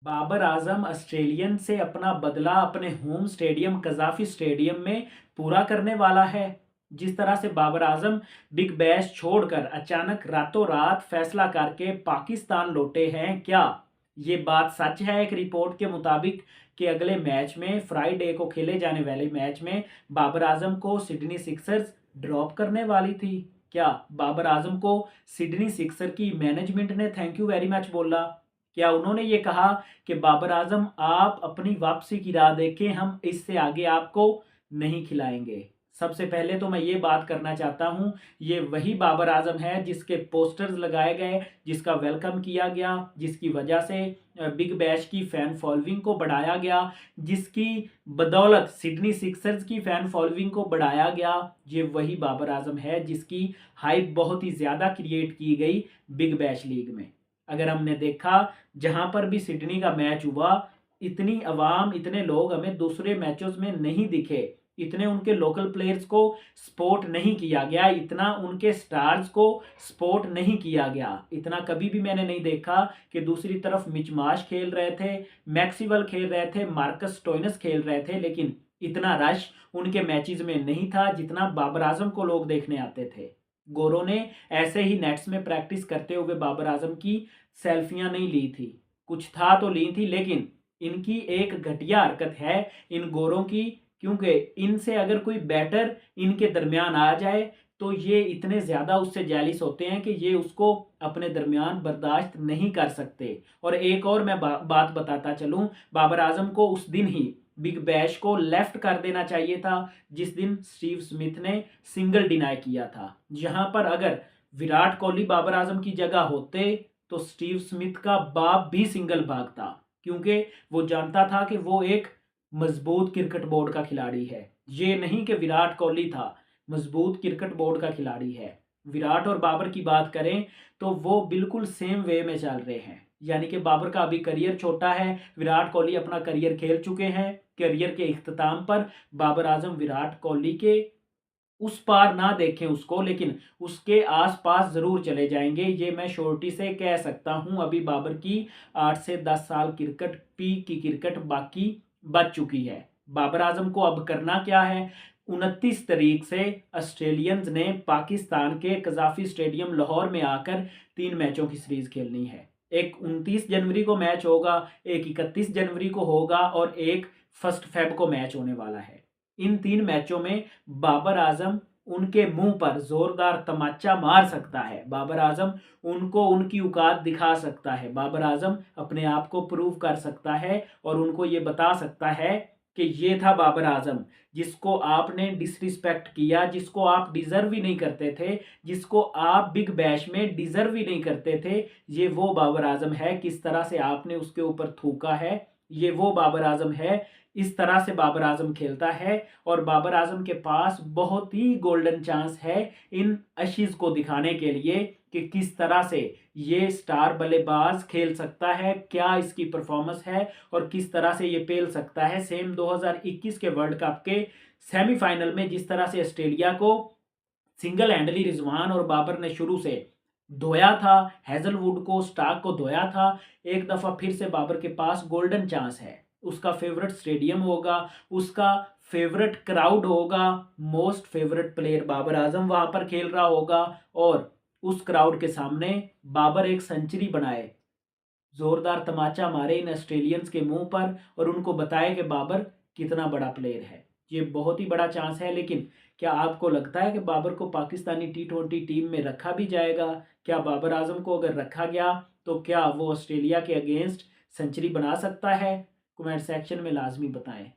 Babar Azam Australian से अपना बदला अपने होम स्टेडियम कजाफी स्टेडियम में पूरा करने वाला है। जिस तरह से बाबर आजम बिग बैश छोड़कर अचानक रातों रात फैसला करके पाकिस्तान लौटे हैं, क्या ये बात सच है? एक रिपोर्ट के मुताबिक कि अगले मैच में फ्राइडे को खेले जाने वाले मैच में बाबर आजम को सिडनी सिक्सर्स ड्रॉप करने वाली थी। क्या बाबर आजम को सिडनी सिक्सर की मैनेजमेंट ने थैंक यू वेरी मच बोला? क्या उन्होंने ये कहा कि बाबर आजम आप अपनी वापसी की राह देखें, हम इससे आगे आपको नहीं खिलाएंगे? सबसे पहले तो मैं ये बात करना चाहता हूँ, ये वही बाबर आजम है जिसके पोस्टर्स लगाए गए, जिसका वेलकम किया गया, जिसकी वजह से बिग बैश की फ़ैन फॉलोइंग को बढ़ाया गया, जिसकी बदौलत सिडनी सिक्सर्स की फ़ैन फॉलोइंग को बढ़ाया गया। ये वही बाबर आजम है जिसकी हाइप बहुत ही ज़्यादा क्रिएट की गई बिग बैश लीग में। अगर हमने देखा, जहां पर भी सिडनी का मैच हुआ, इतनी आवाम, इतने लोग हमें दूसरे मैचों में नहीं दिखे, इतने उनके लोकल प्लेयर्स को सपोर्ट नहीं किया गया, इतना उनके स्टार्स को सपोर्ट नहीं किया गया। इतना कभी भी मैंने नहीं देखा कि दूसरी तरफ मिचमाश खेल रहे थे, मैक्सवेल खेल रहे थे, मार्कस स्टोइनस खेल रहे थे, लेकिन इतना रश उनके मैचेस में नहीं था जितना बाबर आजम को लोग देखने आते थे। गोरों ने ऐसे ही नेट्स में प्रैक्टिस करते हुए बाबर आजम की सेल्फियां नहीं ली थी, कुछ था तो ली थी, लेकिन इनकी एक घटिया हरकत है इन गोरों की, क्योंकि इनसे अगर कोई बैटर इनके दरमियान आ जाए तो ये इतने ज़्यादा उससे जैलिस होते हैं कि ये उसको अपने दरमियान बर्दाश्त नहीं कर सकते। और एक और मैं बात बताता चलूँ, बाबर आजम को उस दिन ही बिग बैश को लेफ्ट कर देना चाहिए था जिस दिन स्टीव स्मिथ ने सिंगल डिनाई किया था। जहां पर अगर विराट कोहली बाबर आजम की जगह होते तो स्टीव स्मिथ का बाप भी सिंगल भागता, क्योंकि वो जानता था कि वो एक मजबूत क्रिकेट बोर्ड का खिलाड़ी है। ये नहीं कि विराट कोहली था, मजबूत क्रिकेट बोर्ड का खिलाड़ी है। विराट और बाबर की बात करें तो वो बिल्कुल सेम वे में चल रहे हैं, यानी कि बाबर का अभी करियर छोटा है, विराट कोहली अपना करियर खेल चुके हैं। करियर के इख्तिताम पर बाबर आजम विराट कोहली के उस पार ना देखें उसको, लेकिन उसके आस-पास ज़रूर चले जाएँगे, ये मैं श्योरिटी से कह सकता हूँ। अभी बाबर की 8 से 10 साल क्रिकेट, पीक की क्रिकेट बाकी बच चुकी है। बाबर आजम को अब करना क्या है? 29 तारीख से ऑस्ट्रेलियंस ने पाकिस्तान के कज़ाफ़ी स्टेडियम लाहौर में आकर 3 मैचों की सीरीज़ खेलनी है। एक 29 जनवरी को मैच होगा, एक 31 जनवरी को होगा और एक 1 फ़ेब को मैच होने वाला है। इन 3 मैचों में बाबर आजम उनके मुंह पर जोरदार तमाचा मार सकता है। बाबर आजम उनको उनकी औकात दिखा सकता है। बाबर आजम अपने आप को प्रूव कर सकता है और उनको ये बता सकता है कि ये था बाबर आजम जिसको आपने डिसरिस्पेक्ट किया, जिसको आप डिजर्व ही नहीं करते थे, जिसको आप बिग बैश में डिजर्व ही नहीं करते थे। ये वो बाबर आजम है, किस तरह से आपने उसके ऊपर थूका है। ये वो बाबर आजम है, इस तरह से बाबर आजम खेलता है। और बाबर आजम के पास बहुत ही गोल्डन चांस है इन एशेज को दिखाने के लिए कि किस तरह से ये स्टार बल्लेबाज खेल सकता है, क्या इसकी परफॉर्मेंस है और किस तरह से ये पेल सकता है। सेम 2021 के वर्ल्ड कप के सेमीफाइनल में जिस तरह से ऑस्ट्रेलिया को सिंगल हैंडली रिजवान और बाबर ने शुरू से धोया था, हैजलवुड को, स्टार्क को धोया था, एक दफ़ा फिर से बाबर के पास गोल्डन चांस है। उसका फेवरेट स्टेडियम होगा, उसका फेवरेट क्राउड होगा, most favourite player Babar Azam वहां पर खेल रहा होगा और उस क्राउड के सामने बाबर एक सेंचुरी बनाए, जोरदार तमाचा मारे इन ऑस्ट्रेलियंस के मुंह पर और उनको बताए कि बाबर कितना बड़ा प्लेयर है। ये बहुत ही बड़ा चांस है, लेकिन क्या आपको लगता है कि बाबर को पाकिस्तानी टी20 टीम में रखा भी जाएगा? क्या बाबर आजम को अगर रखा गया तो क्या वो ऑस्ट्रेलिया के अगेंस्ट सेंचुरी बना सकता है? कमेंट सेक्शन में लाजमी बताएं।